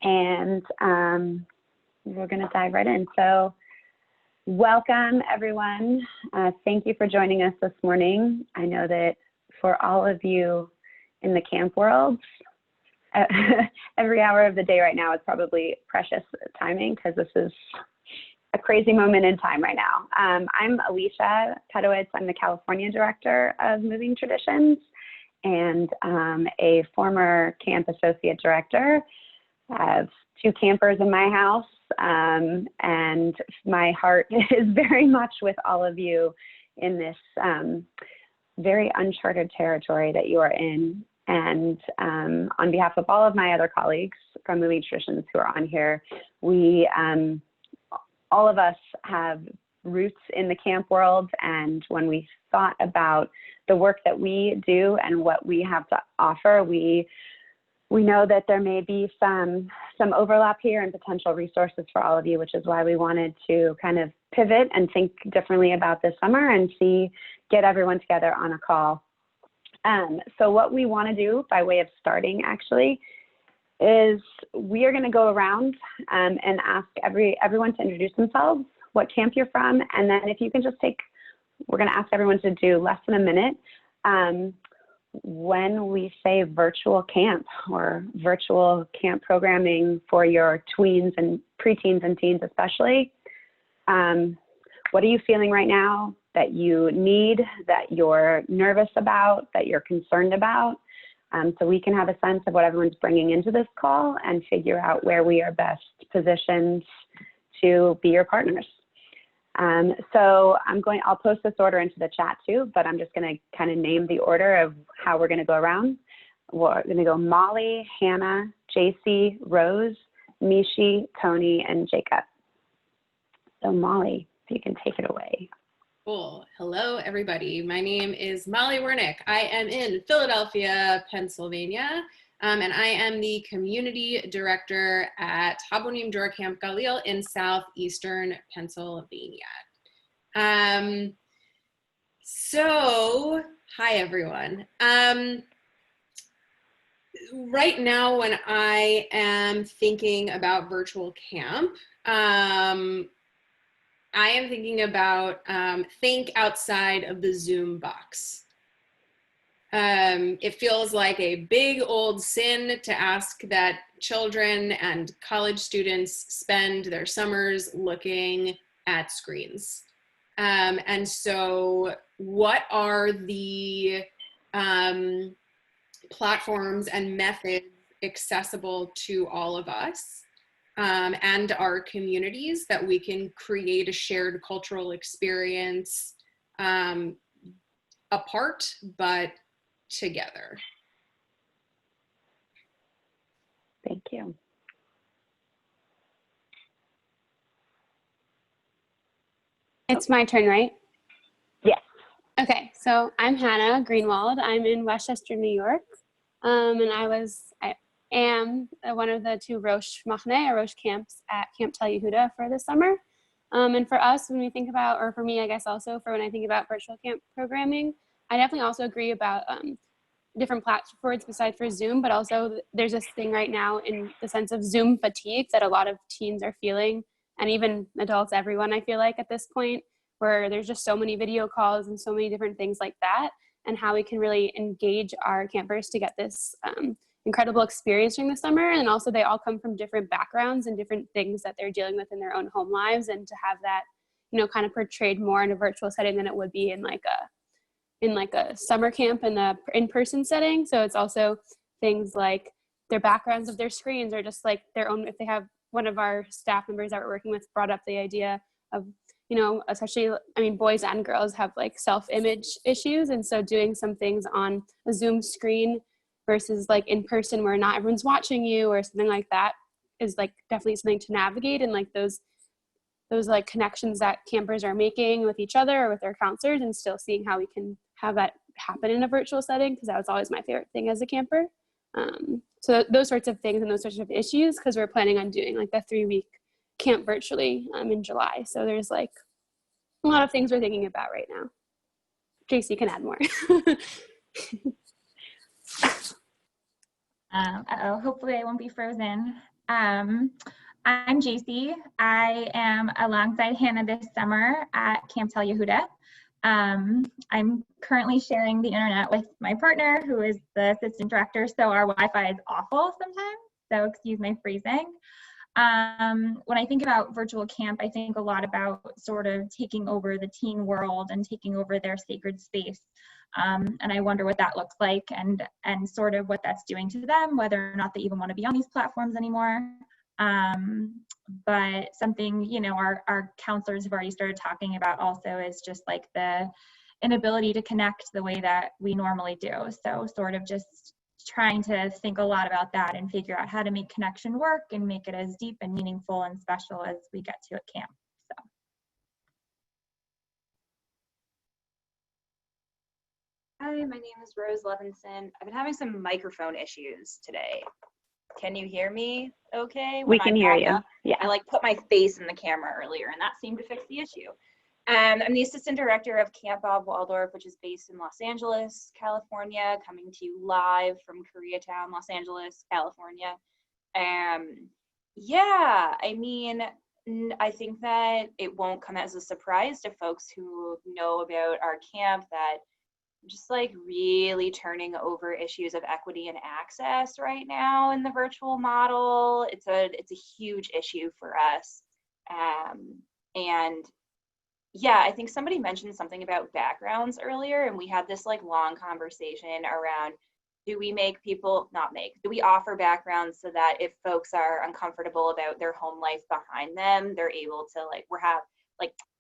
and we're going to dive right in. So welcome, everyone. Thank you for joining us this morning. I know that for all of you in the camp world, every hour of the day right now is probably precious timing because this is a crazy moment in time right now. I'm Alisha Pedowitz. I'm the California Director of Moving Traditions and a former camp associate director. I have 2 campers in my house, and my heart is very much with all of you in this very uncharted territory that you are in. And on behalf of all of my other colleagues from Moving Traditions who are on here, we, all of us have roots in the camp world. And when we thought about the work that we do and what we have to offer, we know that there may be some overlap here and potential resources for all of you, which is why we wanted to kind of pivot and think differently about this summer and get everyone together on a call. So what we want to do by way of starting actually is we are going to go around and ask everyone to introduce themselves, what camp you're from, and then if you can just we're going to ask everyone to do less than a minute when we say virtual camp or virtual camp programming for your tweens and preteens and teens especially. What are you feeling right now that you need, that you're nervous about, that you're concerned about? So we can have a sense of what everyone's bringing into this call and figure out where we are best positioned to be your partners. So I'll post this order into the chat too, but I'm just going to kind of name the order of how we're going to go around. We're going to go Molly, Hannah, JC, Rose, Mishi, Tony, and Jacob. So Molly, if you can take it away. Cool. Hello, everybody. My name is Molly Wernick. I am in Philadelphia, Pennsylvania, and I am the community director at Habonim Dor Camp Galil in southeastern Pennsylvania. So, hi, everyone. Right now, when I am thinking about virtual camp, I am thinking about think outside of the Zoom box. It feels like a big old sin to ask that children and college students spend their summers looking at screens. And so what are the platforms and methods accessible to all of us and our communities that we can create a shared cultural experience apart, but together? Thank you. It's my turn, right? Yes. Okay, so I'm Hannah Greenwald. I'm in Westchester, New York, and I am one of the 2 Rosh Machne, or Rosh camps at Camp Tel Yehuda for this summer. And for us, when we think about, or for me, I guess also for when I think about virtual camp programming, I definitely also agree about different platforms besides for Zoom, but also there's this thing right now in the sense of Zoom fatigue that a lot of teens are feeling, and even adults, everyone, I feel like at this point, where there's just so many video calls and so many different things like that, and how we can really engage our campers to get this incredible experience during the summer. And also they all come from different backgrounds and different things that they're dealing with in their own home lives, and to have that, kind of portrayed more in a virtual setting than it would be in like a summer camp in the in-person setting. So it's also things like their backgrounds of their screens, or just like their own, if they have one of our staff members that we're working with brought up the idea of, especially, boys and girls have like self-image issues. And so doing some things on a Zoom screen versus like in person where not everyone's watching you or something like that is like definitely something to navigate, and like those like connections that campers are making with each other or with their counselors, and still seeing how we can have that happen in a virtual setting, because that was always my favorite thing as a camper. So those sorts of things and those sorts of issues, because we're planning on doing like the 3-week camp virtually in July. So there's like a lot of things we're thinking about right now. JC can add more. Hopefully I won't be frozen. I'm JC. I am alongside Hannah this summer at Camp Tel Yehuda. I'm currently sharing the internet with my partner, who is the assistant director, so our Wi-Fi is awful sometimes, so excuse my phrasing. When I think about virtual camp, I think a lot about sort of taking over the teen world and taking over their sacred space. And I wonder what that looks like and sort of what that's doing to them, whether or not they even want to be on these platforms anymore. But something, you know, our counselors have already started talking about also is just like the inability to connect the way that we normally do. So sort of just trying to think a lot about that and figure out how to make connection work and make it as deep and meaningful and special as we get to at camp. So. Hi, my name is Rose Levinson. I've been having some microphone issues today. Can you hear me okay? We can hear you. Yeah. I like put my face in the camera earlier and that seemed to fix the issue. I'm the assistant director of Camp Bob Waldorf, which is based in Los Angeles, California, coming to you live from Koreatown, Los Angeles, California. Yeah, I mean, I think that it won't come as a surprise to folks who know about our camp that just like really turning over issues of equity and access right now in the virtual model. It's a huge issue for us. And yeah, I think somebody mentioned something about backgrounds earlier, and we had this like long conversation around, do we offer backgrounds so that if folks are uncomfortable about their home life behind them, they're able to have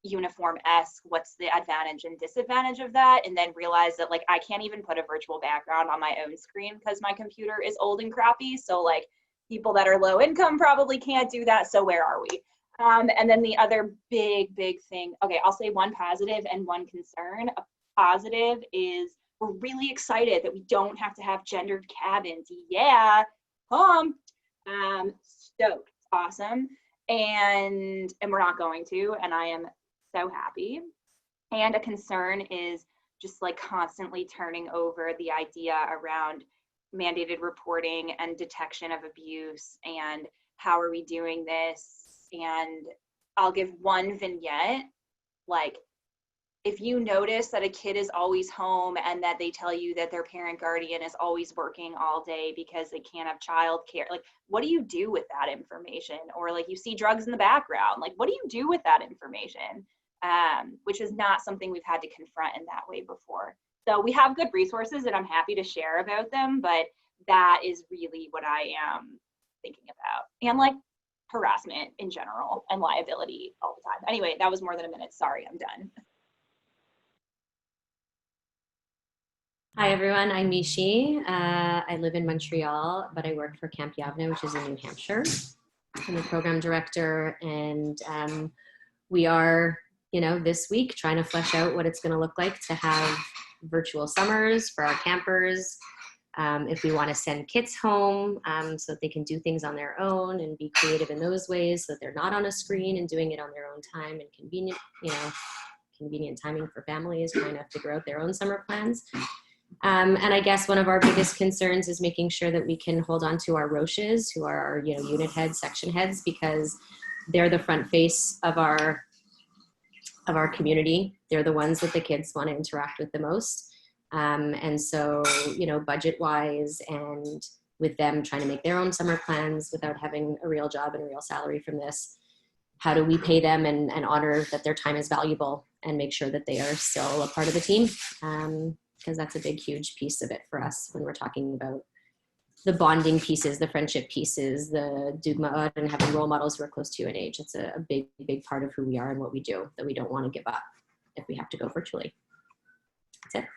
uniform-esque, what's the advantage and disadvantage of that, and then realize that I can't even put a virtual background on my own screen because my computer is old and crappy, so people that are low income probably can't do that, so where are we? And then the other big thing, okay, I'll say one positive and one concern. A positive is we're really excited that we don't have to have gendered cabins. Yeah, pumped, stoked, awesome. And we're not going to, and I am so happy. And a concern is just constantly turning over the idea around mandated reporting and detection of abuse and how are we doing this. And I'll give one vignette, if you notice that a kid is always home and that they tell you that their parent guardian is always working all day because they can't have childcare, what do you do with that information? Or you see drugs in the background, what do you do with that information? Which is not something we've had to confront in that way before. So we have good resources and I'm happy to share about them, but that is really what I am thinking about. And harassment in general and liability all the time. Anyway, that was more than a minute. Sorry, I'm done. Hi everyone, I'm Mishi. I live in Montreal, but I work for Camp Yavne, which is in New Hampshire. I'm the program director, and we are, this week trying to flesh out what it's going to look like to have virtual summers for our campers. If we want to send kids home so that they can do things on their own and be creative in those ways so that they're not on a screen and doing it on their own time and convenient timing for families trying to figure out their own summer plans. And I guess one of our biggest concerns is making sure that we can hold on to our Roches, who are our unit heads, section heads, because they're the front face of our community. They're the ones that the kids want to interact with the most. And so, budget-wise and with them trying to make their own summer plans without having a real job and a real salary from this, how do we pay them and honor that their time is valuable and make sure that they are still a part of the team? Because that's a big, huge piece of it for us when we're talking about the bonding pieces, the friendship pieces, the dugma and having role models who are close to you in age. It's a big, big part of who we are and what we do that we don't want to give up if we have to go virtually. That's it.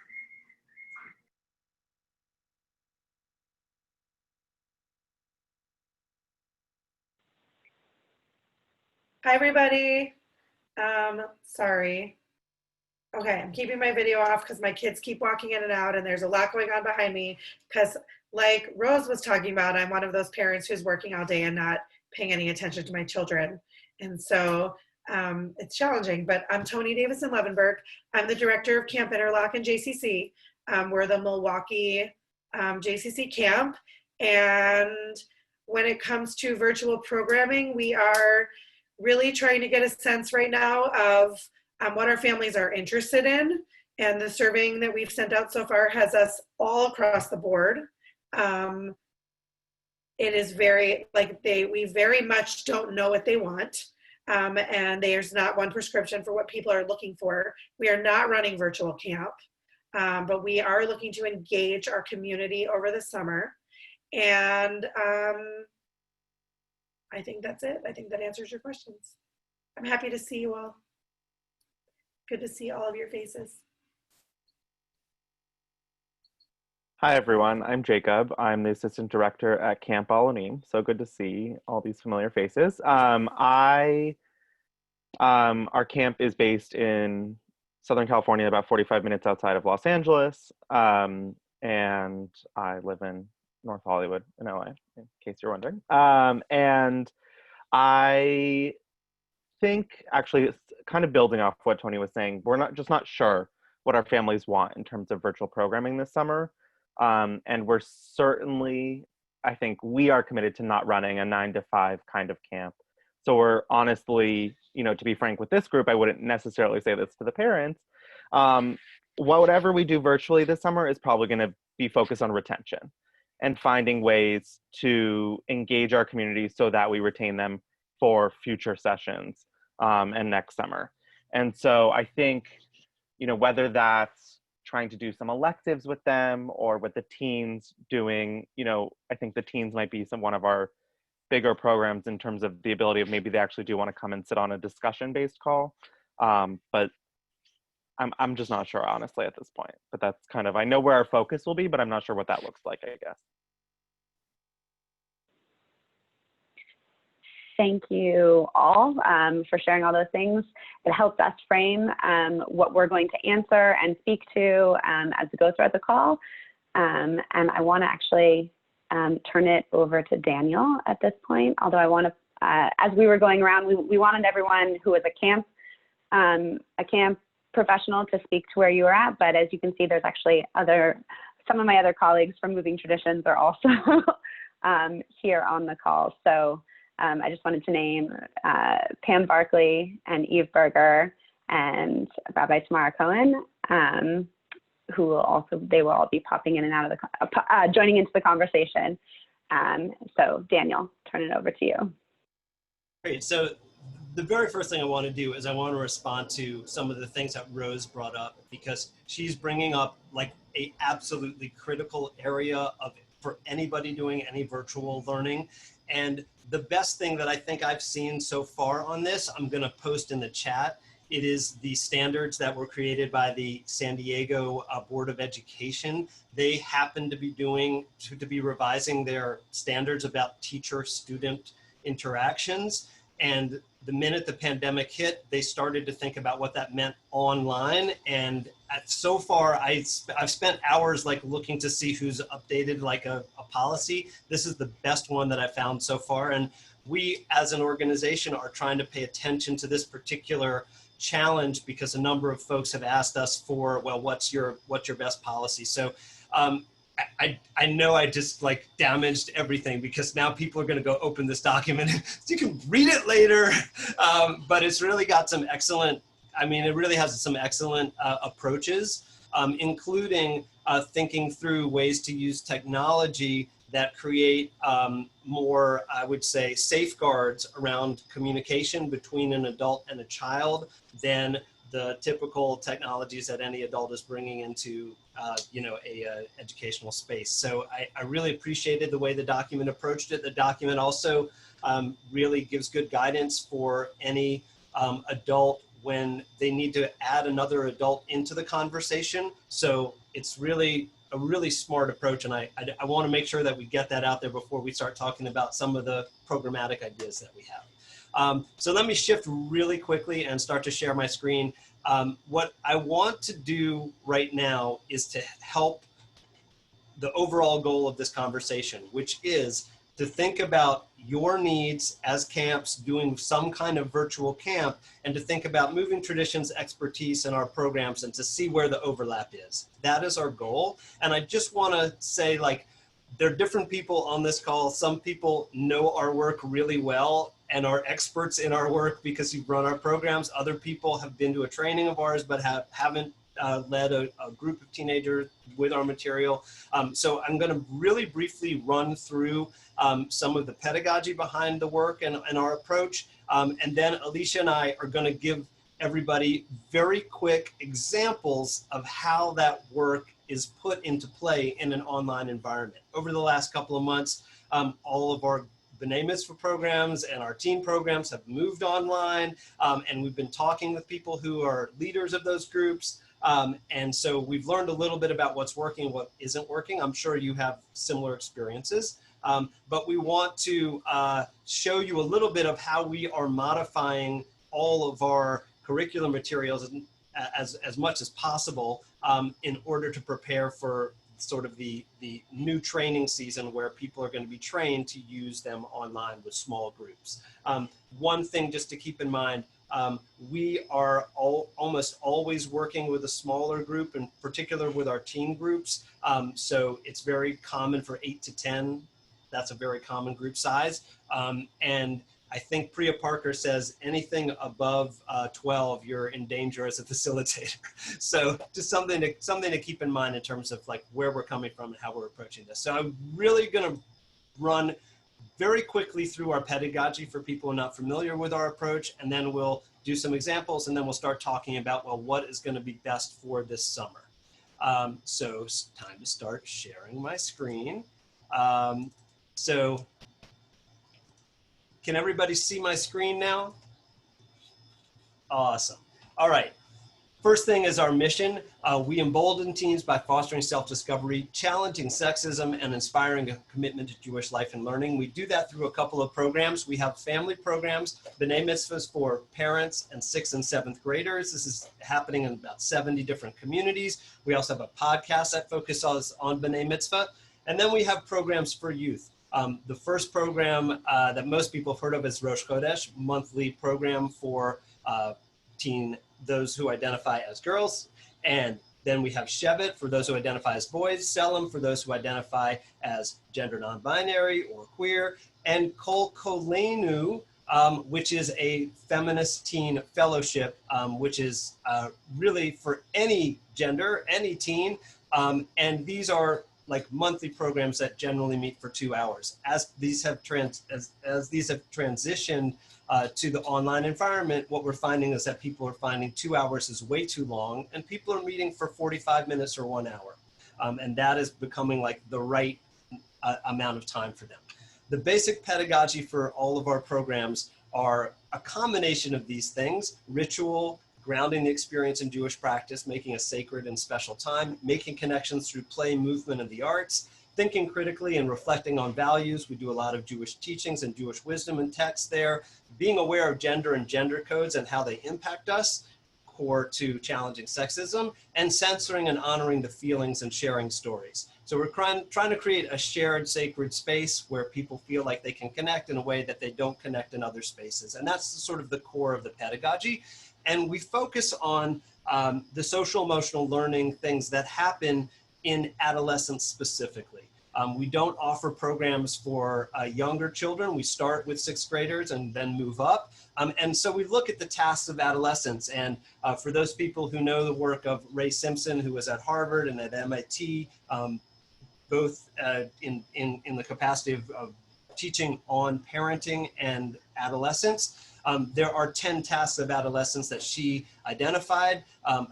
Hi, everybody. Sorry. Okay, I'm keeping my video off because my kids keep walking in and out and there's a lot going on behind me because like Rose was talking about, I'm one of those parents who's working all day and not paying any attention to my children. And so it's challenging, but I'm Toni Davison-Levenberg. I'm the director of Camp Interlock and JCC. We're the Milwaukee JCC camp. And when it comes to virtual programming, we are really trying to get a sense right now of what our families are interested in. And the surveying that we've sent out so far has us all across the board. It is very, we very much don't know what they want. And there's not one prescription for what people are looking for. We are not running virtual camp, but we are looking to engage our community over the summer. And I think that's it. I think that answers your questions. I'm happy to see you all. Good to see all of your faces. Hi, everyone. I'm Jacob. I'm the assistant director at Camp Balanim. So good to see all these familiar faces. Our camp is based in Southern California, about 45 minutes outside of Los Angeles. And I live in North Hollywood in LA, in case you're wondering. And I think, actually, kind of building off what Tony was saying, we're not sure what our families want in terms of virtual programming this summer. And we're certainly, I think we are committed to not running a 9-to-5 kind of camp. So we're honestly, to be frank with this group, I wouldn't necessarily say this to the parents. Whatever we do virtually this summer is probably going to be focused on retention and finding ways to engage our community so that we retain them for future sessions and next summer. And so I think, whether that's trying to do some electives with them or with the teens doing, I think the teens might be one of our bigger programs in terms of the ability of maybe they actually do want to come and sit on a discussion-based call. But I'm just not sure, honestly, at this point. But that's kind of, I know where our focus will be, but I'm not sure what that looks like, I guess. Thank you all for sharing all those things. It helps us frame what we're going to answer and speak to as we go throughout the call. And I want to actually turn it over to Daniel at this point, although I want to, as we were going around, we wanted everyone who was a camp professional to speak to where you were at, but as you can see, there's actually some of my other colleagues from Moving Traditions are also here on the call. So I just wanted to name Pam Barkley and Eve Berger and Rabbi Tamara Cohen, who they will all be popping in and out of joining into the conversation. So Daniel, turn it over to you. Great. So the very first thing I want to do is I want to respond to some of the things that Rose brought up, because she's bringing up like a absolutely critical area for anybody doing any virtual learning. And the best thing that I think I've seen so far on this, I'm going to post in the chat. It is the standards that were created by the San Diego Board of Education. They happen to be revising their standards about teacher-student interactions. And the minute the pandemic hit, they started to think about what that meant online. And so far, I've spent hours looking to see who's updated a policy. This is the best one that I found so far. And we as an organization are trying to pay attention to this particular challenge because a number of folks have asked us for, well, what's your best policy? So I know I just damaged everything, because now people are going to go open this document so you can read it later. But it's really got some excellent, it really has some excellent approaches, including thinking through ways to use technology that create more, I would say, safeguards around communication between an adult and a child than the typical technologies that any adult is bringing into a educational space. So I really appreciated the way the document approached it. The document also really gives good guidance for any adult when they need to add another adult into the conversation. So it's really a really smart approach, and I want to make sure that we get that out there before we start talking about some of the programmatic ideas that we have. So let me shift really quickly and start to share my screen. What I want to do right now is to help the overall goal of this conversation, which is to think about your needs as camps doing some kind of virtual camp, and to think about Moving Traditions expertise in our programs and to see where the overlap is. That is our goal. And I just want to say, There are different people on this call. Some people know our work really well and are experts in our work because you've run our programs. Other people have been to a training of ours but haven't led a group of teenagers with our material. So I'm going to really briefly run through some of the pedagogy behind the work and our approach. And then Alisha and I are going to give everybody very quick examples of how that work is put into play in an online environment. Over the last couple of months, all of our B'nai Mitzvah programs and our teen programs have moved online, and we've been talking with people who are leaders of those groups. And so we've learned a little bit about what's working and what isn't working. I'm sure you have similar experiences. But we want to show you a little bit of how we are modifying all of our curriculum materials as much as possible in order to prepare for sort of the new training season where people are going to be trained to use them online with small groups. One thing just to keep in mind, we are almost always working with a smaller group, in particular with our teen groups. So it's very common for 8 to 10. That's a very common group size. And I think Priya Parker says anything above 12, you're in danger as a facilitator. So just something to keep in mind in terms of like where we're coming from and how we're approaching this. So I'm really going to run very quickly through our pedagogy for people who are not familiar with our approach, and then we'll do some examples, and then we'll start talking about, well, what is going to be best for this summer. So it's time to start sharing my screen. So can everybody see my screen now? Awesome. All right. First thing is our mission. We embolden teens by fostering self-discovery, challenging sexism, and inspiring a commitment to Jewish life and learning. We do that through a couple of programs. We have family programs, B'nai Mitzvahs for parents and 6th and 7th graders. This is happening in about 70 different communities. We also have a podcast that focuses on B'nai Mitzvah. And then we have programs for youth. The first program that most people have heard of is Rosh Chodesh, monthly program for those who identify as girls. And then we have Shevet for those who identify as boys, Selim for those who identify as gender non-binary or queer, and Kol Kolenu, which is a feminist teen fellowship, which is really for any gender, any teen. And these are like monthly programs that generally meet for 2 hours. As these have transitioned to the online environment, what we're finding is that people are finding 2 hours is way too long, and people are meeting for 45 minutes or 1 hour. And that is becoming like the right amount of time for them. The basic pedagogy for all of our programs are a combination of these things: ritual, grounding the experience in Jewish practice, making a sacred and special time, making connections through play, movement, and the arts, thinking critically and reflecting on values. We do a lot of Jewish teachings and Jewish wisdom and text there, being aware of gender and gender codes and how they impact us, core to challenging sexism, and censoring and honoring the feelings and sharing stories. So we're trying to create a shared sacred space where people feel like they can connect in a way that they don't connect in other spaces. And that's sort of the core of the pedagogy. And we focus on the social emotional learning things that happen in adolescence specifically. We don't offer programs for younger children. We start with 6th graders and then move up. And so we look at the tasks of adolescence. And for those people who know the work of Ray Simpson, who was at Harvard and at MIT, both in the capacity of teaching on parenting and adolescence, there are 10 tasks of adolescence that she identified: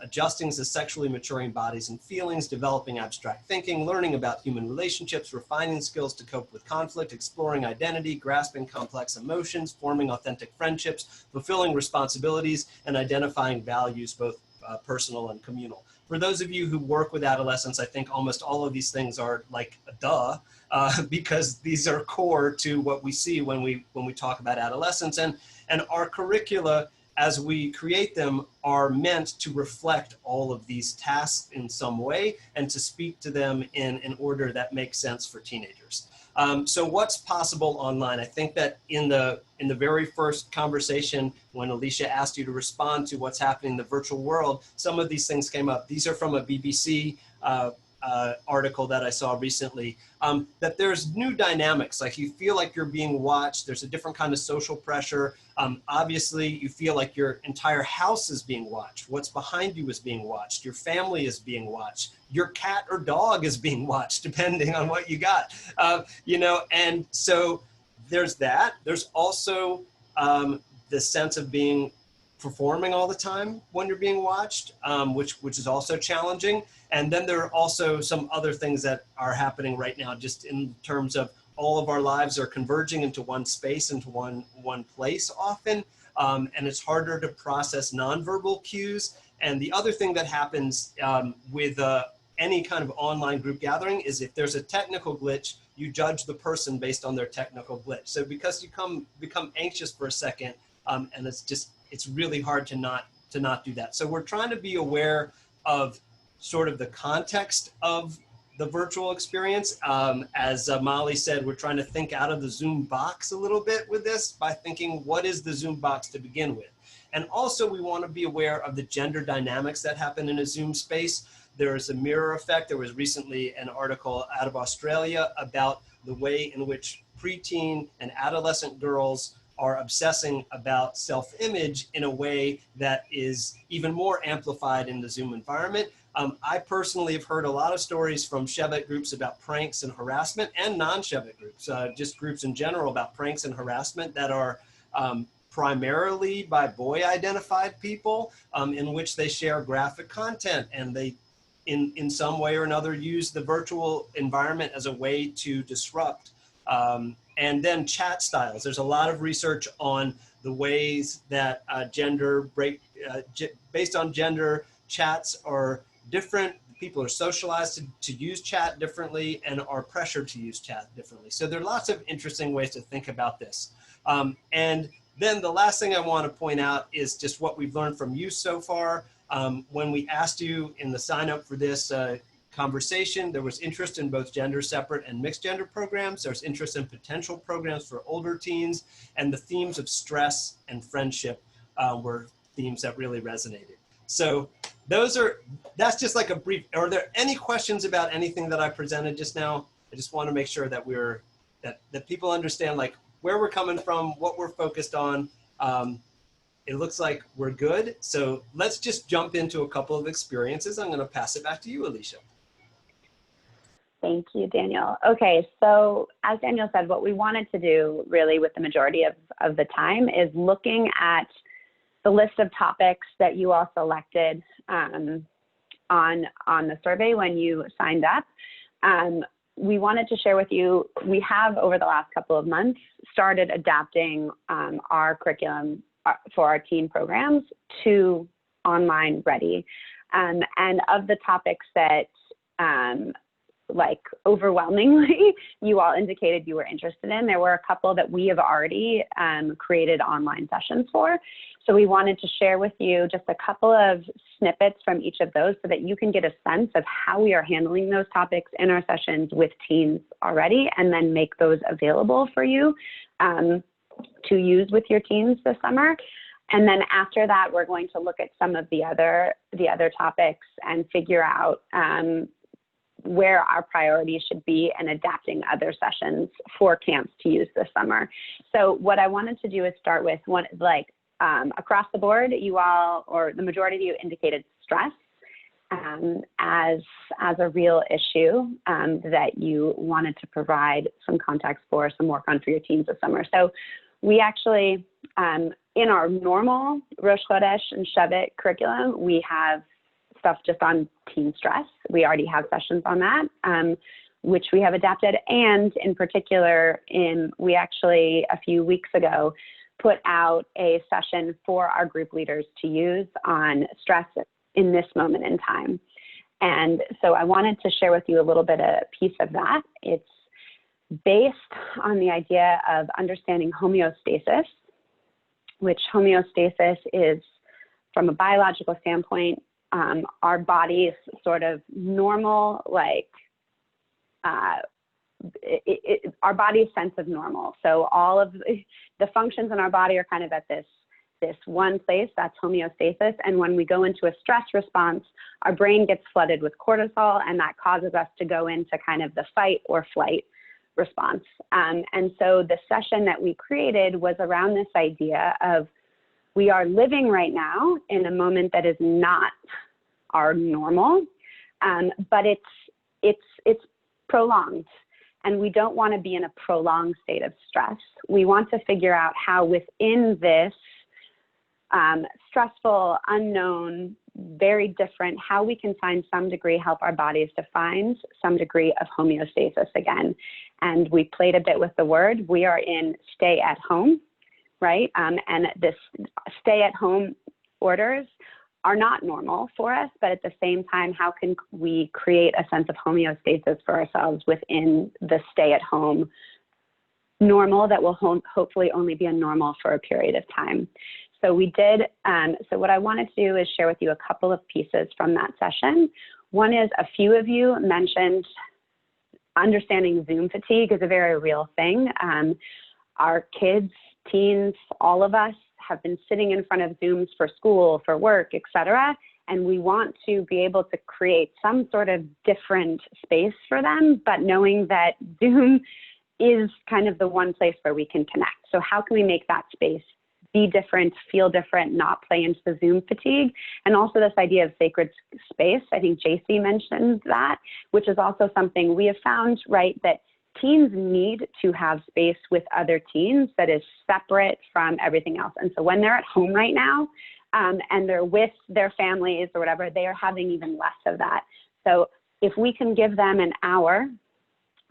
adjusting to sexually maturing bodies and feelings, developing abstract thinking, learning about human relationships, refining skills to cope with conflict, exploring identity, grasping complex emotions, forming authentic friendships, fulfilling responsibilities, and identifying values, both personal and communal. For those of you who work with adolescents, I think almost all of these things are like a duh, because these are core to what we see when we talk about adolescence. And our curricula, as we create them, are meant to reflect all of these tasks in some way and to speak to them in an order that makes sense for teenagers. So what's possible online? I think that in the very first conversation, when Alisha asked you to respond to what's happening in the virtual world, some of these things came up. These are from a BBC article that I saw recently, that there's new dynamics. Like you feel like you're being watched. There's a different kind of social pressure. Obviously, you feel like your entire house is being watched. What's behind you is being watched. Your family is being watched. Your cat or dog is being watched, depending on what you got. You know, and so there's that. There's also the sense of being performing all the time when you're being watched, which is also challenging. And then there are also some other things that are happening right now, just in terms of all of our lives are converging into one space, into one place often, and it's harder to process nonverbal cues. And the other thing that happens with any kind of online group gathering is if there's a technical glitch, you judge the person based on their technical glitch. So because you become anxious for a second, and it's really hard to not do that. So we're trying to be aware of sort of the context of the virtual experience. As Molly said, we're trying to think out of the Zoom box a little bit with this by thinking, what is the Zoom box to begin with? And also we want to be aware of the gender dynamics that happen in a Zoom space. There is a mirror effect. There was recently an article out of Australia about the way in which preteen and adolescent girls are obsessing about self-image in a way that is even more amplified in the Zoom environment. I personally have heard a lot of stories from Shevet groups about pranks and harassment, and non-Shevet groups, just groups in general, about pranks and harassment that are primarily by boy-identified people, in which they share graphic content, and they in some way or another use the virtual environment as a way to disrupt. And then chat styles. There's a lot of research on the ways that based on gender, chats are different. People are socialized to use chat differently and are pressured to use chat differently. So there are lots of interesting ways to think about this. And then the last thing I want to point out is just what we've learned from you so far. When we asked you in the sign up for this conversation, there was interest in both gender separate and mixed gender programs. There's interest in potential programs for older teens, and the themes of stress and friendship were themes that really resonated. So that's just like a brief. Are there any questions about anything that I presented just now? I just want to make sure that that people understand like where we're coming from, what we're focused on. It looks like we're good. So let's just jump into a couple of experiences. I'm going to pass it back to you, Alisha. Thank you, Daniel. Okay, so as Daniel said, what we wanted to do really with the majority of the time is looking at the list of topics that you all selected on the survey when you signed up. We wanted to share with you, we have over the last couple of months started adapting our curriculum for our teen programs to online ready. And of the topics that like overwhelmingly you all indicated you were interested in, there were a couple that we have already created online sessions for. So we wanted to share with you just a couple of snippets from each of those so that you can get a sense of how we are handling those topics in our sessions with teens already, and then make those available for you to use with your teens this summer. And then after that, we're going to look at some of the other topics and figure out where our priorities should be and adapting other sessions for camps to use this summer. So what I wanted to do is start with one, like across the board, you all, or the majority of you indicated stress as a real issue that you wanted to provide some context for, some work on for your teams this summer. So we actually, in our normal Rosh Chodesh and Shevet curriculum, we have stuff just on teen stress. We already have sessions on that, which we have adapted. And in particular, we actually, a few weeks ago, put out a session for our group leaders to use on stress in this moment in time. And so I wanted to share with you a little bit a piece of that. It's based on the idea of understanding homeostasis, which homeostasis is, from a biological standpoint, our body's sort of normal, like our body's sense of normal. So all of the functions in our body are kind of at this this one place, that's homeostasis. And when we go into a stress response, our brain gets flooded with cortisol, and that causes us to go into kind of the fight or flight response. And so the session that we created was around this idea of we are living right now in a moment that is not our normal, but it's prolonged. And we don't want to be in a prolonged state of stress. We want to figure out how within this stressful, unknown, very different, how we can find some degree, help our bodies to find some degree of homeostasis again. And we played a bit with the word. We are in stay at home, right? And this stay at home orders are not normal for us, but at the same time, how can we create a sense of homeostasis for ourselves within the stay at home normal that will hopefully only be a normal for a period of time. So we did, so what I wanted to do is share with you a couple of pieces from that session. One is a few of you mentioned understanding Zoom fatigue is a very real thing. Our kids, teens, all of us have been sitting in front of Zooms for school, for work, et cetera, and we want to be able to create some sort of different space for them, but knowing that Zoom is kind of the one place where we can connect. So how can we make that space be different, feel different, not play into the Zoom fatigue? And also this idea of sacred space. I think JC mentioned that, which is also something we have found, right, that teens need to have space with other teens that is separate from everything else. And so when they're at home right now and they're with their families or whatever, they are having even less of that. So if we can give them an hour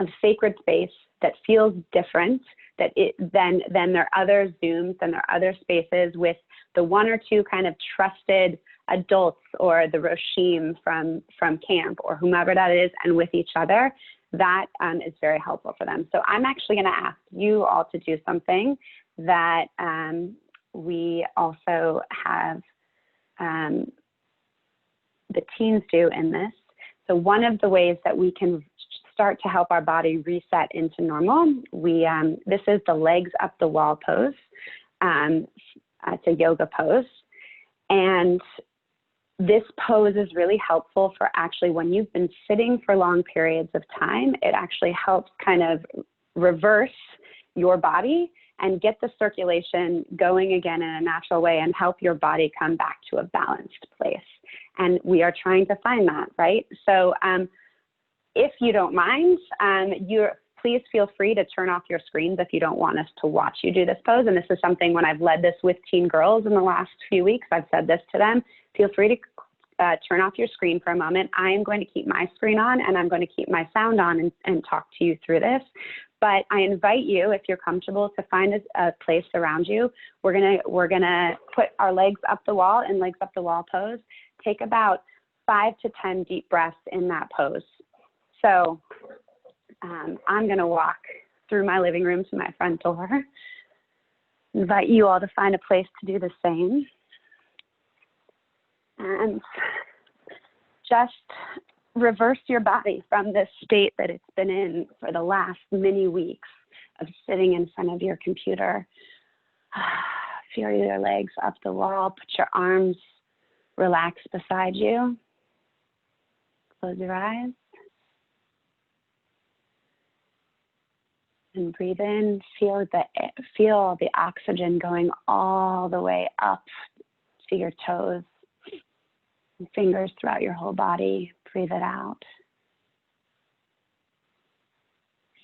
of sacred space that feels different, then their other Zooms and their other spaces with the one or two kind of trusted adults or the Roshim from camp or whomever that is, and with each other, that is very helpful for them. So I'm actually going to ask you all to do something that we also have the teens do in this. So one of the ways that we can start to help our body reset into normal, this is the legs up the wall pose. It's a yoga pose. And this pose is really helpful for actually when you've been sitting for long periods of time, it actually helps kind of reverse your body and get the circulation going again in a natural way and help your body come back to a balanced place. And we are trying to find that, right? So if you don't mind, please feel free to turn off your screens if you don't want us to watch you do this pose. And this is something when I've led this with teen girls in the last few weeks, I've said this to them, feel free to turn off your screen for a moment. I am going to keep my screen on and I'm going to keep my sound on and talk to you through this. But I invite you, if you're comfortable, to find a place around you. We're gonna put our legs up the wall in legs up the wall pose. Take about 5 to 10 deep breaths in that pose. So I'm gonna walk through my living room to my front door. Invite you all to find a place to do the same. And just reverse your body from this state that it's been in for the last many weeks of sitting in front of your computer. Feel your legs up the wall, put your arms relaxed beside you. Close your eyes. And breathe in, feel the oxygen going all the way up to your toes. And fingers throughout your whole body. Breathe it out.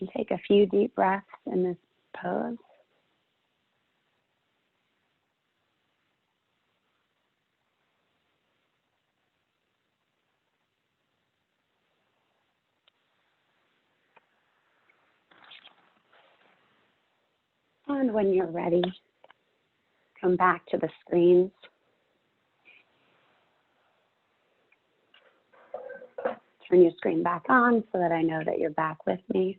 And take a few deep breaths in this pose. And when you're ready, come back to the screens. Turn your screen back on so that I know that you're back with me.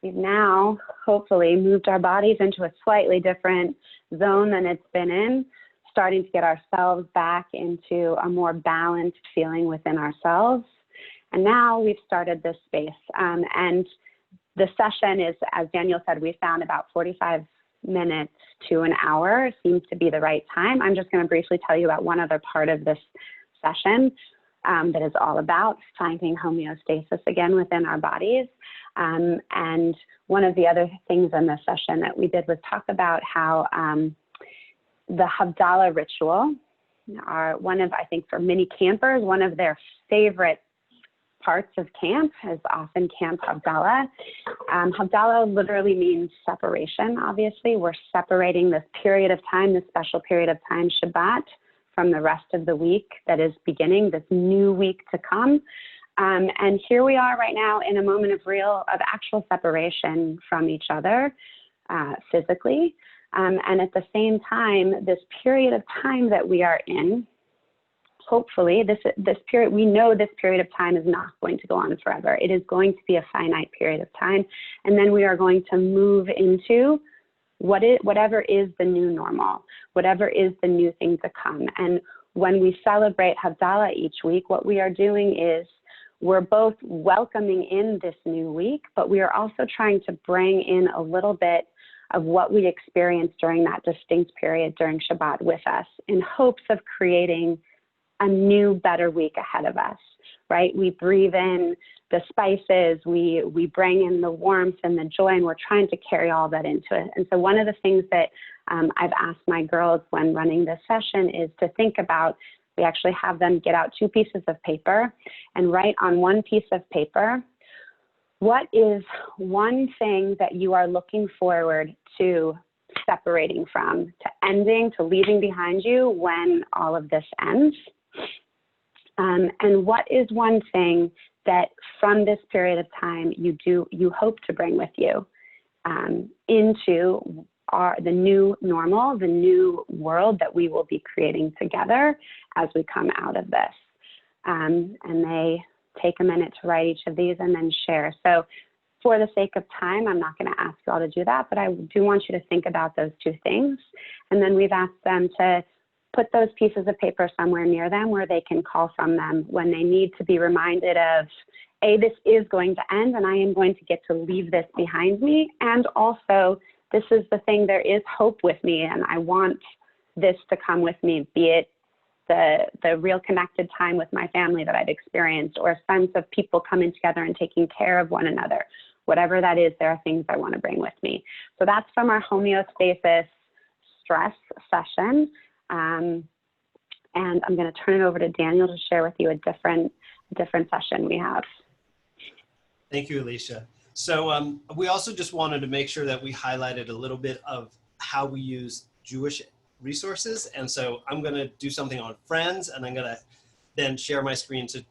we've now hopefully moved our bodies into a slightly different zone than it's been in, starting to get ourselves back into a more balanced feeling within ourselves. And now we've started this space. And the session is, as Daniel said, we found about 45 minutes to an hour seems to be the right time. I'm just going to briefly tell you about one other part of this session that is all about finding homeostasis again within our bodies. And one of the other things in this session that we did was talk about how the Havdalah ritual are one of, I think for many campers, one of their favorite parts of camp is often Camp Havdalah. Havdalah literally means separation, obviously. We're separating this period of time, this special period of time, Shabbat, from the rest of the week that is beginning, this new week to come. And here we are right now in a moment of actual separation from each other physically. And at the same time, this period of time that we are in, hopefully this period, we know this period of time is not going to go on forever. It is going to be a finite period of time. And then we are going to move into whatever is the new normal, whatever is the new thing to come. And when we celebrate Havdalah each week, what we are doing is we're both welcoming in this new week, but we are also trying to bring in a little bit of what we experienced during that distinct period during Shabbat with us in hopes of creating a new, better week ahead of us, right? We breathe in the spices, we bring in the warmth and the joy, and we're trying to carry all that into it. And so one of the things that I've asked my girls when running this session is to think about, we actually have them get out 2 pieces of paper and write on one piece of paper, what is one thing that you are looking forward to separating from, to ending, to leaving behind you when all of this ends? And what is one thing that from this period of time you hope to bring with you into the new normal, the new world that we will be creating together as we come out of this? And they take a minute to write each of these and then share. So for the sake of time, I'm not going to ask you all to do that, but I do want you to think about those 2 things. And then we've asked them to put those pieces of paper somewhere near them where they can call from them when they need to be reminded of, A, this is going to end and I am going to get to leave this behind me. And also, this is the thing, there is hope with me and I want this to come with me, be it the real connected time with my family that I've experienced, or a sense of people coming together and taking care of one another. Whatever that is, there are things I want to bring with me. So that's from our homeostasis stress session. And I'm going to turn it over to Daniel to share with you a different session we have. Thank you, Alisha. So we also just wanted to make sure that we highlighted a little bit of how we use Jewish resources. And so I'm going to do something on Friends, and I'm going to then share my screen to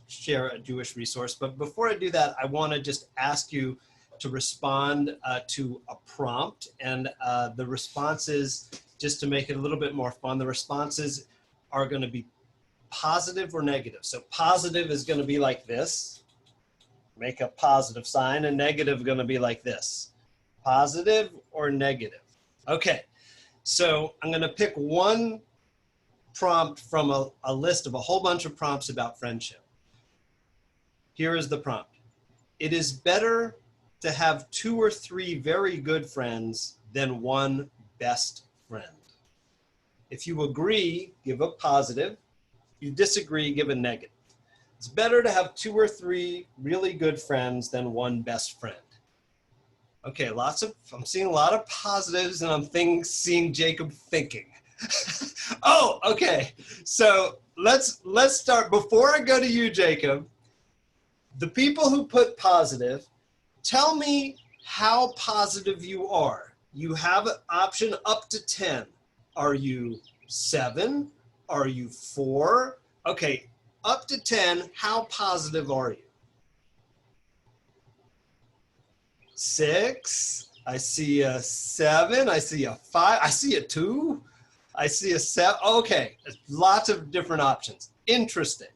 share a Jewish resource. But before I do that, I want to just ask you to respond to a prompt. And the responses, just to make it a little bit more fun, the responses are going to be positive or negative. So positive is going to be like this. Make a positive sign, and negative going to be like this. Positive or negative. Okay. So I'm going to pick one prompt from a list of a whole bunch of prompts about friendship. Here is the prompt. It is better to have 2 or 3 very good friends than 1 best friend. If you agree, give a positive. If you disagree, give a negative. It's better to have 2 or 3 really good friends than 1 best friend. Okay, I'm seeing a lot of positives, and I'm seeing Jacob thinking. Oh, okay. So let's start. Before I go to you, Jacob, the people who put positive, tell me how positive you are. You have an option up to 10. Are you 7? Are you 4? Okay, up to 10, how positive are you? 6, I see a 7, I see a 5, I see a 2, I see a 7. Okay, lots of different options. Interesting.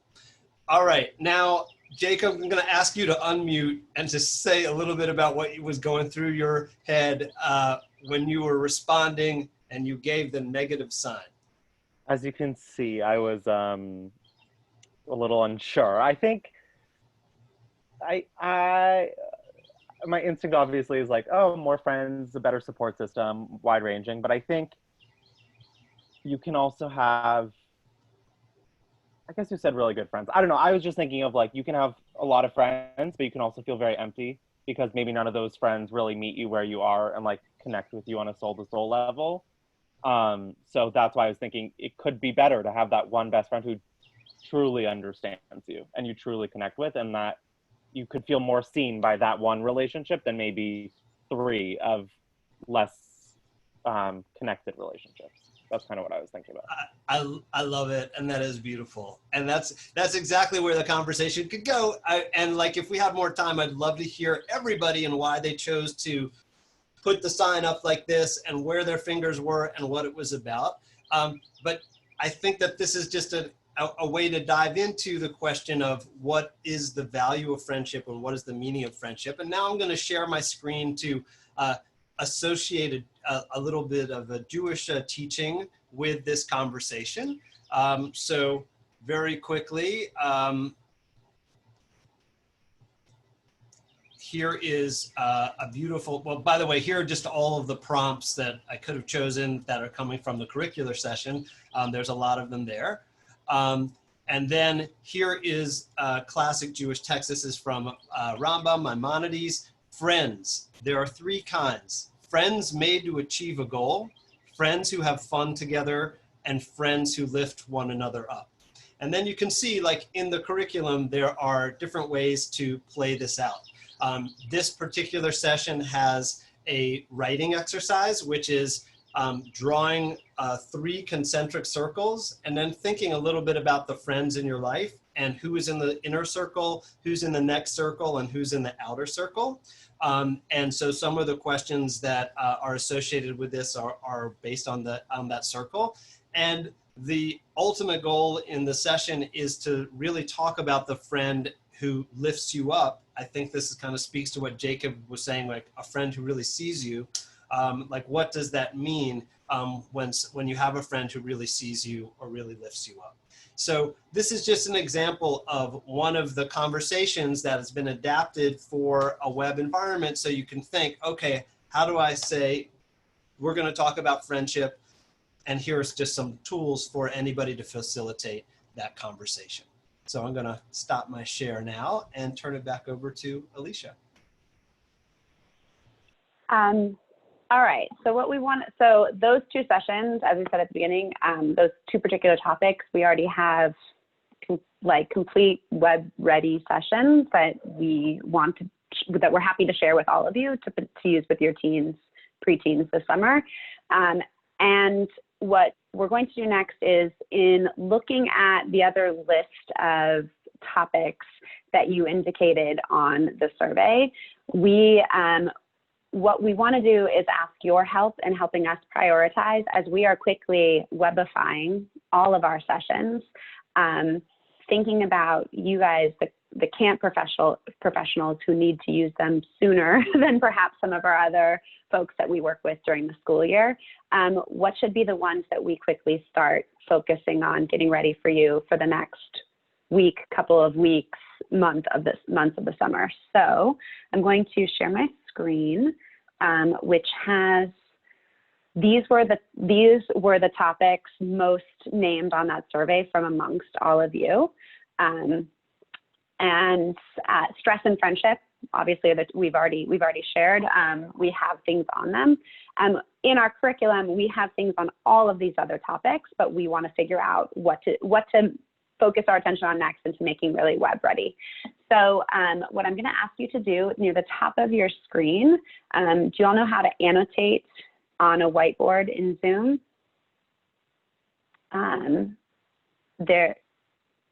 All right, now Jacob, I'm going to ask you to unmute and to say a little bit about what was going through your head when you were responding and you gave the negative sign. As you can see, I was a little unsure. I think my instinct obviously is like, oh, more friends, a better support system, wide ranging. But I think you can also have, I guess you said really good friends. I don't know. I was just thinking of like, you can have a lot of friends, but you can also feel very empty because maybe none of those friends really meet you where you are and like connect with you on a soul to soul level. So that's why I was thinking it could be better to have that one best friend who truly understands you and you truly connect with, and that you could feel more seen by that one relationship than maybe 3 of less connected relationships. That's kind of what I was thinking about. I love it, and that is beautiful, and that's exactly where the conversation could go. And like, if we have more time, I'd love to hear everybody and why they chose to put the sign up like this and where their fingers were and what it was about. But I think that this is just a way to dive into the question of what is the value of friendship and what is the meaning of friendship. And now I'm going to share my screen to associate a little bit of a Jewish teaching with this conversation. So very quickly, here is a beautiful, well, by the way, here are just all of the prompts that I could have chosen that are coming from the curricular session. There's a lot of them there. And then here is classic Jewish text. This is from Rambam, Maimonides. Friends, there are 3 kinds. Friends made to achieve a goal, friends who have fun together, and friends who lift one another up. And then you can see, like in the curriculum, there are different ways to play this out. This particular session has a writing exercise, which is drawing 3 concentric circles and then thinking a little bit about the friends in your life and who is in the inner circle, who's in the next circle, and who's in the outer circle. And so some of the questions that are associated with this are based on that circle. And the ultimate goal in the session is to really talk about the friend who lifts you up. I think this is kind of speaks to what Jacob was saying, like a friend who really sees you. Like, what does that mean when you have a friend who really sees you or really lifts you up? So this is just an example of one of the conversations that has been adapted for a web environment. So you can think, okay, how do I say, we're going to talk about friendship, and here's just some tools for anybody to facilitate that conversation. So I'm going to stop my share now and turn it back over to Alisha. All right, so so those 2 sessions, as we said at the beginning, those 2 particular topics, we already have complete web ready sessions that that we're happy to share with all of you to use with your teens, preteens this summer. And what we're going to do next is, in looking at the other list of topics that you indicated on the survey, what we want to do is ask your help in helping us prioritize, as we are quickly webifying all of our sessions, thinking about you guys, the camp professionals who need to use them sooner than perhaps some of our other folks that we work with during the school year. What should be the ones that we quickly start focusing on getting ready for you for the next week, couple of weeks, months of the summer? So I'm going to share my screen, which has, these were the topics most named on that survey from amongst all of you. And stress and friendship, obviously, that we've already shared. We have things on them. In our curriculum, we have things on all of these other topics, but we want to figure out what to focus our attention on next into making really web ready. So what I'm going to ask you to do near the top of your screen, do you all know how to annotate on a whiteboard in Zoom?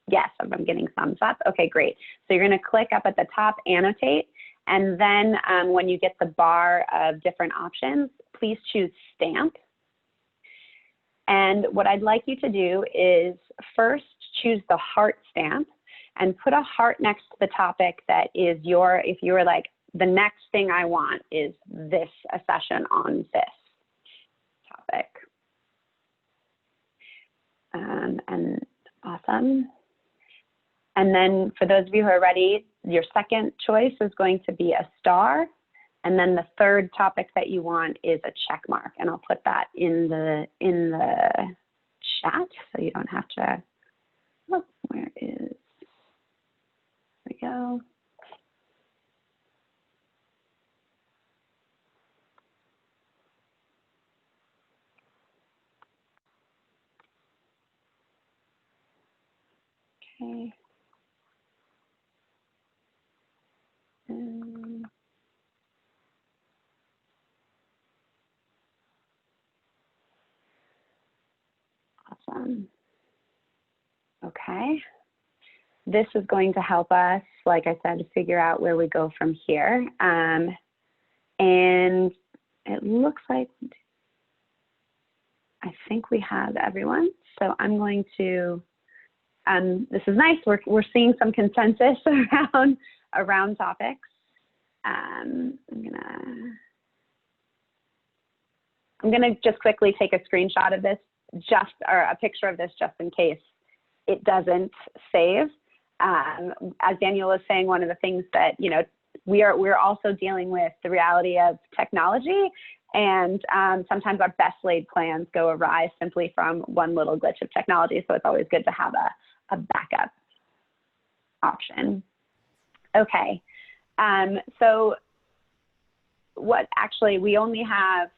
Yes, I'm getting thumbs up. Okay, great. So you're going to click up at the top, annotate, and then when you get the bar of different options, please choose stamp. And what I'd like you to do is first choose the heart stamp, and put a heart next to the topic that is if you were like, the next thing I want is this, a session on this topic. And awesome. And then for those of you who are ready, your second choice is going to be a star. And then the third topic that you want is a check mark. And I'll put that in the chat so you don't have to, oh, where is, there we go. Okay. Awesome. Okay. This is going to help us, like I said, to figure out where we go from here. And it looks like, I think we have everyone. So I'm going to, this is nice. We're seeing some consensus around topics. I'm gonna just quickly take a screenshot of this, or a picture of this, just in case it doesn't save. As Daniel was saying, one of the things that, you know, we're also dealing with the reality of technology, and sometimes our best laid plans go awry simply from one little glitch of technology. So it's always good to have a backup option. Okay. So we only have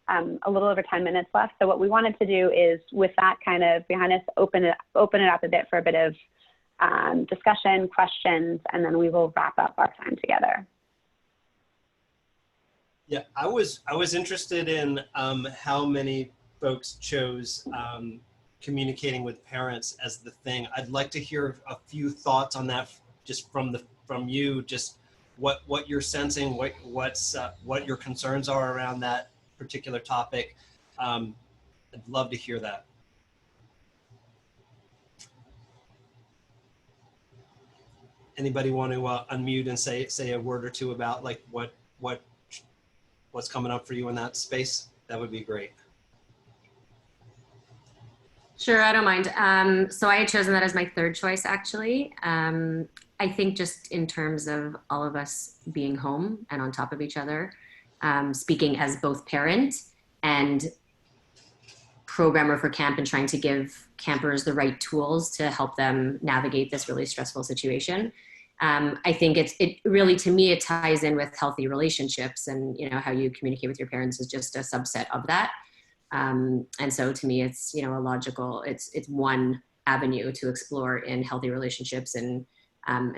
a little over 10 minutes left. So what we wanted to do is, with that kind of behind us, open it up a bit for a bit of discussion, questions, and then we will wrap up our time together. Yeah, I was interested in how many folks chose communicating with parents as the thing. I'd like to hear a few thoughts on that, just from you, just what you're sensing, what your concerns are around that particular topic. I'd love to hear that. Anybody want to unmute and say a word or two about like what's coming up for you in that space? That would be great. Sure, I don't mind. So I had chosen that as my third choice, actually. I think just in terms of all of us being home and on top of each other, speaking as both parent and programmer for camp, and trying to give campers the right tools to help them navigate this really stressful situation. I think it really, to me, it ties in with healthy relationships, and you know, how you communicate with your parents is just a subset of that. And so to me, it's, you know, a logical, it's one avenue to explore in healthy relationships, and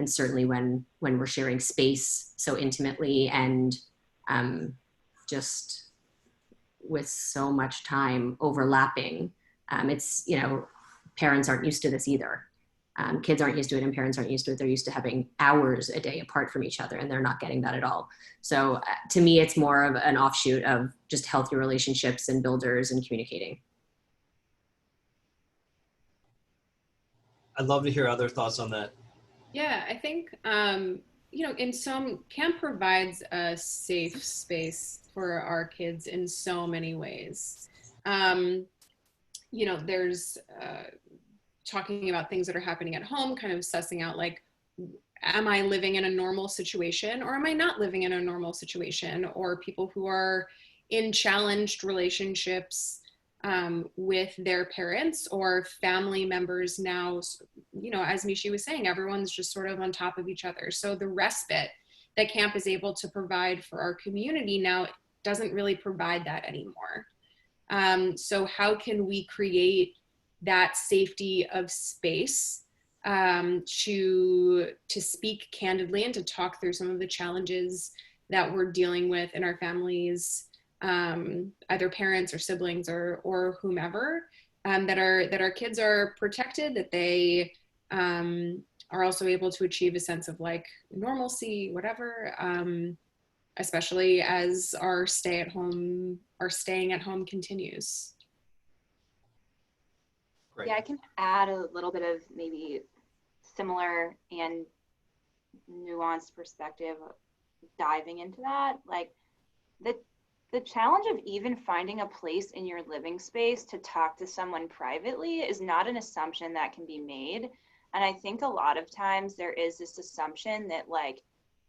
certainly when we're sharing space so intimately, and just with so much time overlapping. It's, you know, parents aren't used to this either. Kids aren't used to it, and parents aren't used to it. They're used to having hours a day apart from each other, and they're not getting that at all. So to me, it's more of an offshoot of just healthy relationships and builders and communicating. I'd love to hear other thoughts on that. Yeah, I think, you know, camp provides a safe space for our kids in so many ways. You know, there's talking about things that are happening at home, kind of sussing out, like, am I living in a normal situation, or am I not living in a normal situation? Or people who are in challenged relationships with their parents or family members now, you know, as Mishi was saying, everyone's just sort of on top of each other. So the respite that camp is able to provide for our community now doesn't really provide that anymore. So how can we create that safety of space to speak candidly and to talk through some of the challenges that we're dealing with in our families, either parents or siblings or whomever, that our kids are protected, that they are also able to achieve a sense of like normalcy, whatever, especially as our staying at home continues. Yeah, I can add a little bit of maybe similar and nuanced perspective diving into that, like the challenge of even finding a place in your living space to talk to someone privately is not an assumption that can be made. And I think a lot of times there is this assumption that like,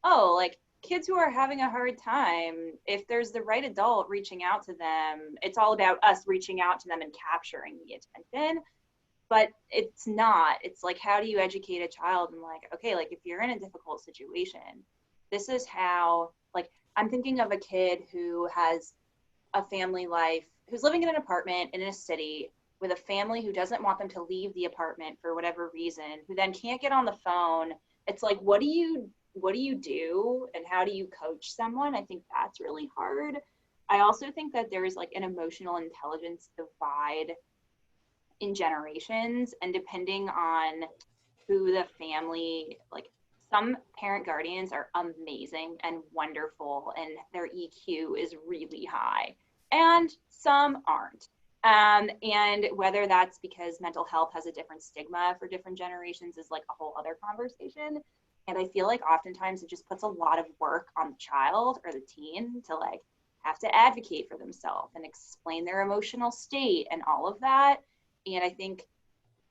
oh, like kids who are having a hard time, if there's the right adult reaching out to them, it's all about us reaching out to them and capturing the attention. But it's not. It's like, how do you educate a child? And like, okay, like if you're in a difficult situation, this is how, like, I'm thinking of a kid who has a family life, who's living in an apartment in a city with a family who doesn't want them to leave the apartment for whatever reason, who then can't get on the phone. It's like, what do you do and how do you coach someone? I think that's really hard. I also think that there's like an emotional intelligence divide in generations, and depending on who the family, like some parent guardians are amazing and wonderful and their EQ is really high, and some aren't. And whether that's because mental health has a different stigma for different generations is like a whole other conversation. And I feel like oftentimes it just puts a lot of work on the child or the teen to like have to advocate for themselves and explain their emotional state and all of that. And I think,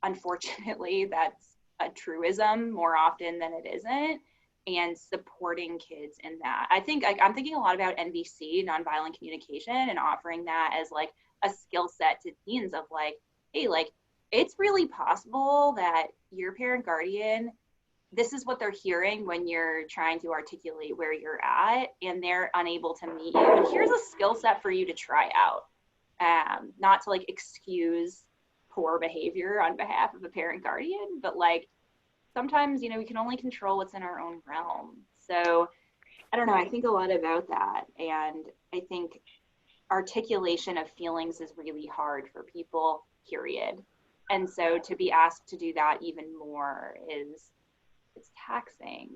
unfortunately, that's a truism more often than it isn't, and supporting kids in that. I think I'm thinking a lot about NVC, nonviolent communication, and offering that as like a skill set to teens of like, hey, like it's really possible that your parent guardian, this is what they're hearing when you're trying to articulate where you're at and they're unable to meet you. And here's a skill set for you to try out, not to like excuse poor behavior on behalf of a parent guardian, but like sometimes, you know, we can only control what's in our own realm. So I don't know, I think a lot about that. And I think articulation of feelings is really hard for people, period. And so to be asked to do that even more it's taxing.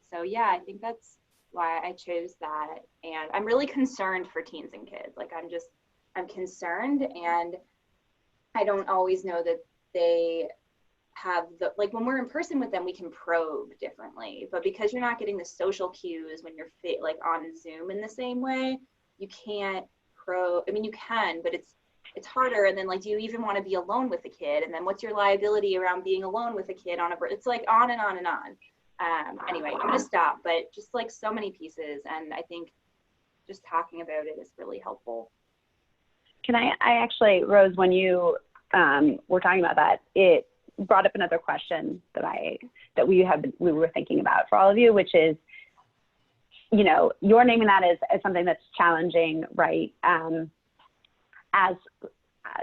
So yeah, I think that's why I chose that. And I'm really concerned for teens and kids. Like I'm concerned, and I don't always know that they have the, like when we're in person with them, we can probe differently, but because you're not getting the social cues when you're like on Zoom in the same way, you can't probe. I mean, you can, but it's harder. And then like, do you even want to be alone with the kid? And then what's your liability around being alone with a kid on it's like on and on and on. Anyway, I'm gonna stop, but just like so many pieces. And I think just talking about it is really helpful. Can I actually, Rose, when you were talking about that, it brought up another question that we were thinking about for all of you, which is, you know, you're naming that as something that's challenging, right? As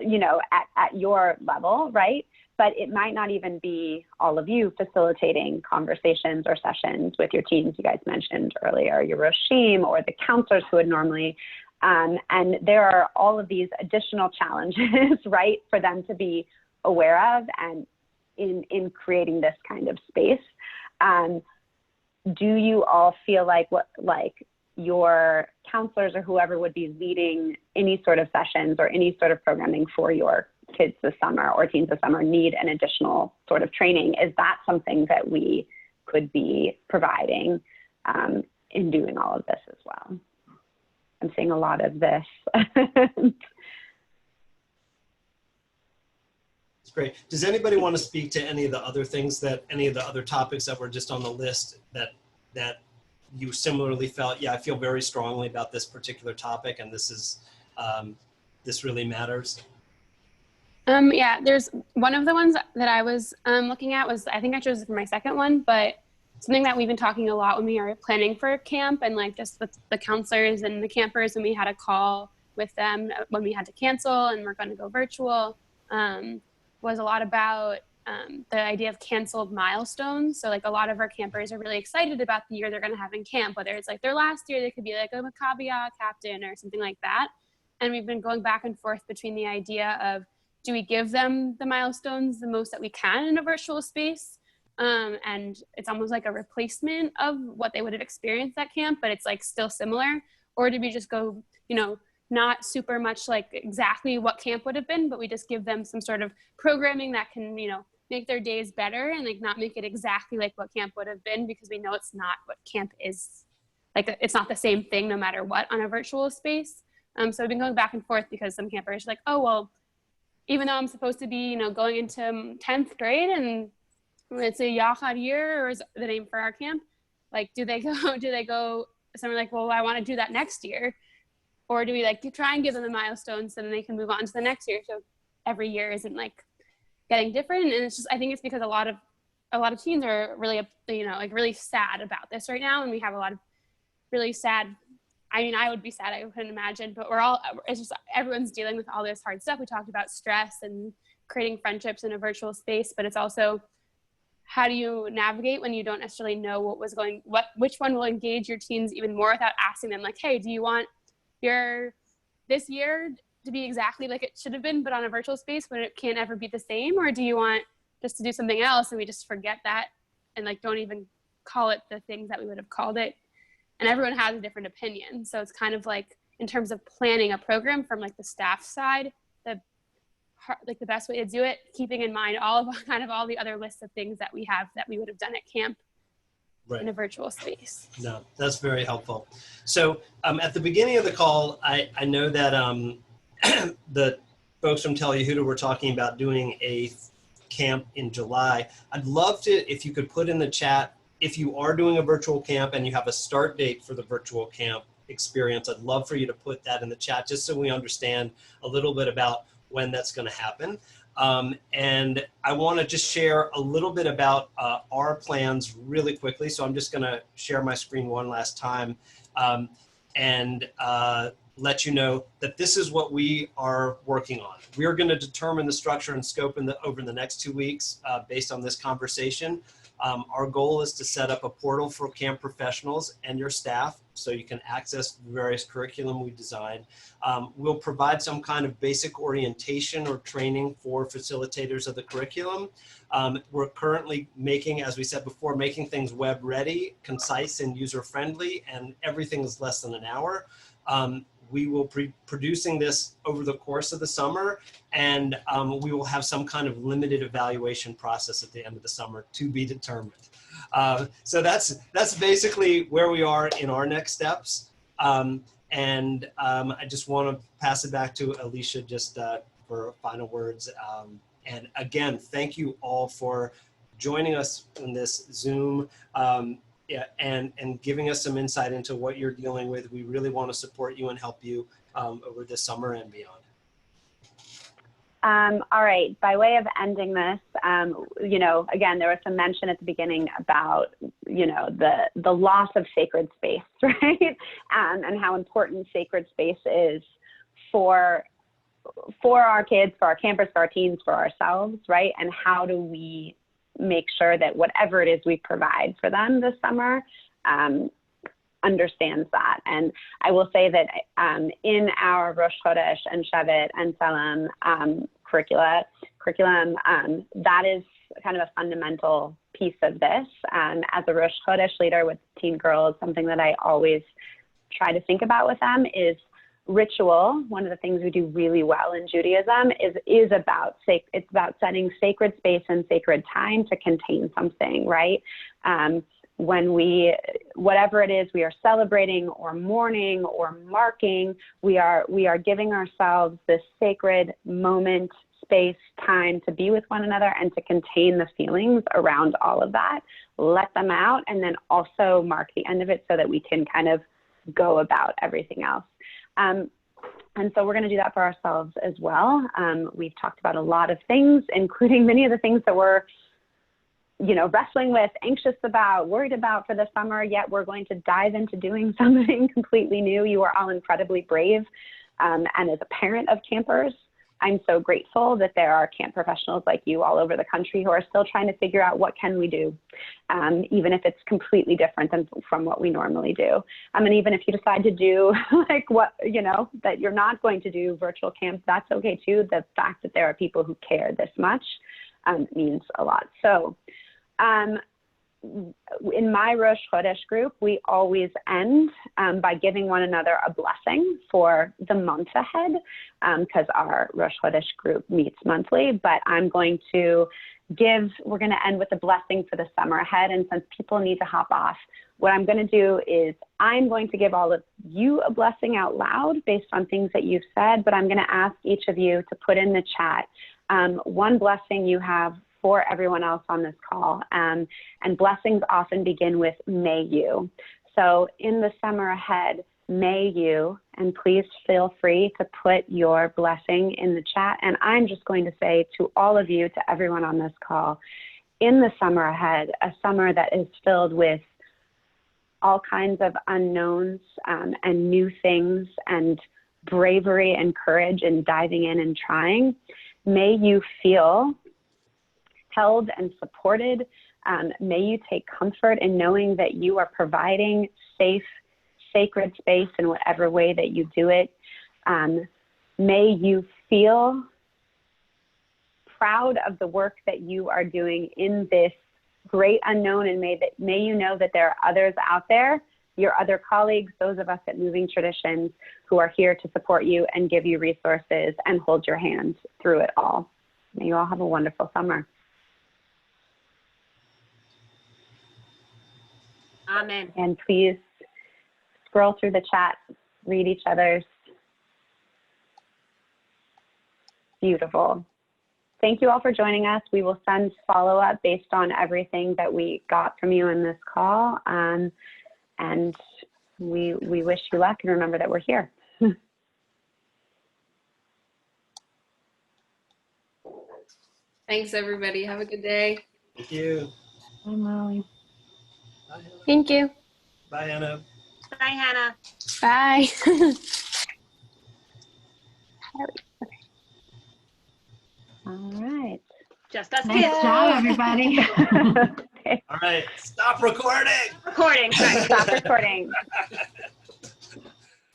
you know, at your level, right? But it might not even be all of you facilitating conversations or sessions with your teens. You guys mentioned earlier your Roshim or the counselors who would normally, and there are all of these additional challenges, right, for them to be aware of and in creating this kind of space. Do you all feel like your counselors or whoever would be leading any sort of sessions or any sort of programming for your kids this summer or teens this summer need an additional sort of training? Is that something that we could be providing in doing all of this as well? I'm seeing a lot of this. It's great. Does anybody want to speak to any of the other things any of the other topics that were just on the list that you similarly felt, yeah, I feel very strongly about this particular topic and this is, this really matters? Yeah, there's one of the ones that I was looking at was, I think I chose it for my second one, but something that we've been talking a lot when we are planning for camp and like just with the counselors and the campers, when we had a call with them when we had to cancel and we're going to go virtual, was a lot about the idea of canceled milestones. So like a lot of our campers are really excited about the year they're going to have in camp, whether it's like their last year, they could be like a Maccabia captain or something like that. And we've been going back and forth between the idea of, do we give them the milestones the most that we can in a virtual space? And it's almost like a replacement of what they would have experienced at camp, but it's like still similar. Or do we just go, you know, not super much like exactly what camp would have been, but we just give them some sort of programming that can, you know, make their days better and like not make it exactly like what camp would have been, because we know it's not what camp is. Like, it's not the same thing no matter what on a virtual space. So I've been going back and forth, because some campers are like, oh, well, even though I'm supposed to be, going into 10th grade and it's a Yachad year, or is the name for our camp, like, do they go, some are like, well, I want to do that next year. Or do we like to try and give them the milestones so then they can move on to the next year? So every year isn't like getting different. And it's just, I think it's because a lot of teens are really, like really sad about this right now. And we have a lot of really sad, I mean, I would be sad, I couldn't imagine, but it's just, everyone's dealing with all this hard stuff. We talked about stress and creating friendships in a virtual space, but it's also, how do you navigate when you don't necessarily know which one will engage your teens even more, without asking them like, hey, do you want this year to be exactly like it should have been, but on a virtual space when it can't ever be the same? Or do you want just to do something else and we just forget that and like don't even call it the things that we would have called it? And everyone has a different opinion. So it's kind of like, in terms of planning a program from like the staff side, the best way to do it, keeping in mind all the other lists of things that we have that we would have done at camp in a virtual space. No, that's very helpful. So at the beginning of the call, I know that the folks from Tel Yehuda were talking about doing a camp in July. I'd love to, if you could put in the chat, if you are doing a virtual camp and you have a start date for the virtual camp experience, I'd love for you to put that in the chat, just so we understand a little bit about when that's going to happen. And I want to just share a little bit about our plans really quickly. So I'm just going to share my screen one last time and let you know that this is what we are working on. We're going to determine the structure and scope over the next 2 weeks based on this conversation. Our goal is to set up a portal for camp professionals and your staff so you can access the various curriculum we designed. We'll provide some kind of basic orientation or training for facilitators of the curriculum. We're currently making, as we said before, making things web ready, concise and user friendly, and everything is less than an hour. We will be producing this over the course of the summer, and we will have some kind of limited evaluation process at the end of the summer to be determined. So that's basically where we are in our next steps. I just want to pass it back to Alisha just for final words. And again, thank you all for joining us in this Zoom. And giving us some insight into what you're dealing with. We really want to support you and help you over this summer and beyond. All right, by way of ending this, again, there was some mention at the beginning about, the loss of sacred space, right? And how important sacred space is for our kids, for our campers, for our teens, for ourselves, right? And how do we make sure that whatever it is we provide for them this summer understands that. And I will say that in our Rosh Chodesh and Shevet and Salem curriculum, that is kind of a fundamental piece of this. As a Rosh Chodesh leader with teen girls, something that I always try to think about with them is ritual. One of the things we do really well in Judaism is about setting sacred space and sacred time to contain something, right? When whatever it is we are celebrating or mourning or marking, we are giving ourselves this sacred moment, space, time to be with one another and to contain the feelings around all of that, let them out, and then also mark the end of it so that we can kind of go about everything else. And so we're going to do that for ourselves as well. We've talked about a lot of things, including many of the things that we're, wrestling with, anxious about, worried about for the summer, yet we're going to dive into doing something completely new. You are all incredibly brave. And as a parent of campers, I'm so grateful that there are camp professionals like you all over the country who are still trying to figure out what can we do, even if it's completely different from what we normally do. And even if you decide to do that you're not going to do virtual camps, that's okay too. The fact that there are people who care this much means a lot. So in my Rosh Chodesh group, we always end by giving one another a blessing for the month ahead, because our Rosh Chodesh group meets monthly. But I'm going to we're going to end with a blessing for the summer ahead. And since people need to hop off, what I'm going to do is I'm going to give all of you a blessing out loud based on things that you've said, but I'm going to ask each of you to put in the chat one blessing you have for everyone else on this call. And blessings often begin with may you. So in the summer ahead, may you, and please feel free to put your blessing in the chat. And I'm just going to say to all of you, to everyone on this call, in the summer ahead, a summer that is filled with all kinds of unknowns and new things and bravery and courage in diving in and trying, may you feel held and supported. May you take comfort in knowing that you are providing safe, sacred space in whatever way that you do it. May you feel proud of the work that you are doing in this great unknown, and may you know that there are others out there, your other colleagues, those of us at Moving Traditions, who are here to support you and give you resources and hold your hand through it all. May you all have a wonderful summer. Amen. And please scroll through the chat, read each other's. Beautiful. Thank you all for joining us. We will send follow-up based on everything that we got from you in this call. And we wish you luck, and remember that we're here. Thanks, everybody. Have a good day. Thank you. Bye, Molly. Bye, Hannah. Thank you. Bye, Hannah. Bye, Hannah. Bye. All right. Just us Nice kids. job, everybody. Okay. All right, stop recording. Recording. Sorry. Stop recording.